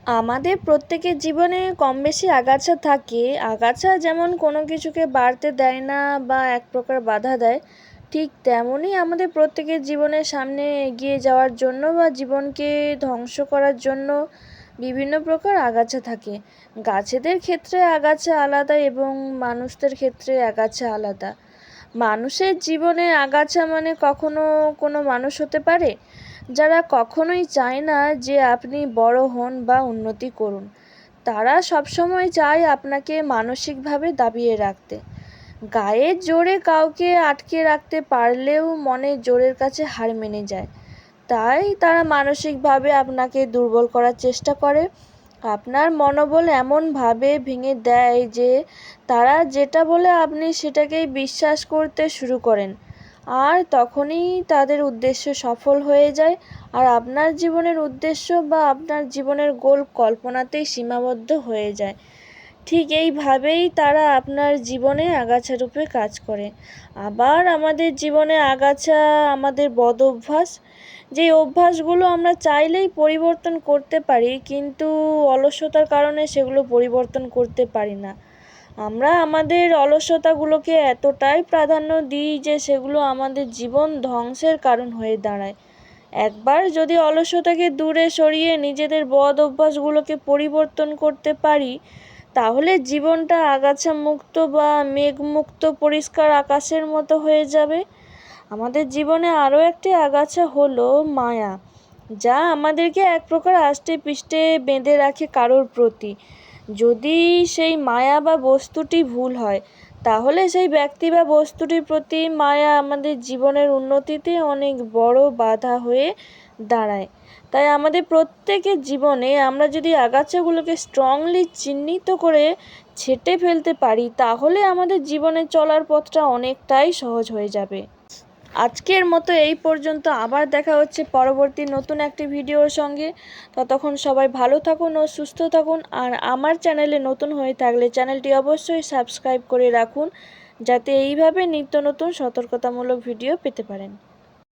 আমাদের প্রত্যেকের জীবনে কম বেশি আগাছা থাকে। আগাছা যেমন কোনো কিছুকে বাড়তে দেয় না বা এক প্রকার বাধা দেয়, ঠিক তেমনই আমাদের প্রত্যেকের জীবনের সামনে এগিয়ে যাওয়ার জন্য বা জীবনকে ধ্বংস করার জন্য বিভিন্ন প্রকার আগাছা থাকে। গাছেদের ক্ষেত্রে আগাছা আলাদা এবং মানুষদের ক্ষেত্রে আগাছা আলাদা। মানুষের জীবনে আগাছা মানে কখনো কোনো মানুষ হতে পারে যারা কখনোই চায় না যে আপনি বড় হন বা উন্নতি করুন। তারা সবসময় চায় আপনাকে মানসিকভাবে দাবিয়ে রাখতে। গায়ের জোরে কাউকে আটকে রাখতে পারলেও মনের জোরের কাছে হার মেনে যায়। তাই তারা মানসিকভাবে আপনাকে দুর্বল করার চেষ্টা করে। আপনার মনোবল এমনভাবে ভেঙে দেয় যে তারা যেটা বলে আপনি সেটাকেই বিশ্বাস করতে শুরু করেন। আর তখনই তাদের উদ্দেশ্য সফল হয়ে যায়, আর আপনার জীবনের উদ্দেশ্য বা আপনার জীবনের গোল কল্পনাতেই সীমাবদ্ধ হয়ে যায়। ঠিক এইভাবেই তারা আপনার জীবনে আগাছারূপে কাজ করে। আবার আমাদের জীবনে আগাছা আমাদের বদ অভ্যাস, যে অভ্যাসগুলো আমরা চাইলেই পরিবর্তন করতে পারি, কিন্তু অলসতার কারণে সেগুলো পরিবর্তন করতে পারি না। আমরা আমাদের অলসতাগুলোকে এতটাই প্রাধান্য দিই যে সেগুলো আমাদের জীবন ধ্বংসের কারণ হয়ে দাঁড়ায়। একবার যদি অলসতাকে দূরে সরিয়ে নিজেদের বদ অভ্যাসগুলোকে পরিবর্তন করতে পারি, তাহলে জীবনটা আগাছা মুক্ত বা মেঘমুক্ত পরিষ্কার আকাশের মতো হয়ে যাবে। আমাদের জীবনে আরও একটি আগাছা হলো মায়া, যা আমাদেরকে এক প্রকার আষ্টে পৃষ্ঠে বেঁধে রাখে কারোর প্রতি। যদি সেই মায়া বা বস্তুটি ভুল হয়, তাহলে সেই ব্যক্তি বা বস্তুটির প্রতি মায়া আমাদের জীবনের উন্নতিতে অনেক বড় বাধা হয়ে দাঁড়ায়। তাই আমাদের প্রত্যেকের জীবনে আমরা যদি আগাছাগুলোকে স্ট্রংলি চিহ্নিত করে ছেঁটে ফেলতে পারি, তাহলে আমাদের জীবনে চলার পথটা অনেকটাই সহজ হয়ে যাবে। আজকের মতো এই পর্যন্ত। আবার দেখা হচ্ছে পরবর্তী নতুন একটি ভিডিওর সঙ্গে। ততক্ষণ সবাই ভালো থাকুন ও সুস্থ থাকুন। আর আমার চ্যানেলে নতুন হয়ে থাকলে চ্যানেলটি অবশ্যই সাবস্ক্রাইব করে রাখুন, যাতে এইভাবে নিত্য নতুন সতর্কতামূলক ভিডিও পেতে পারেন।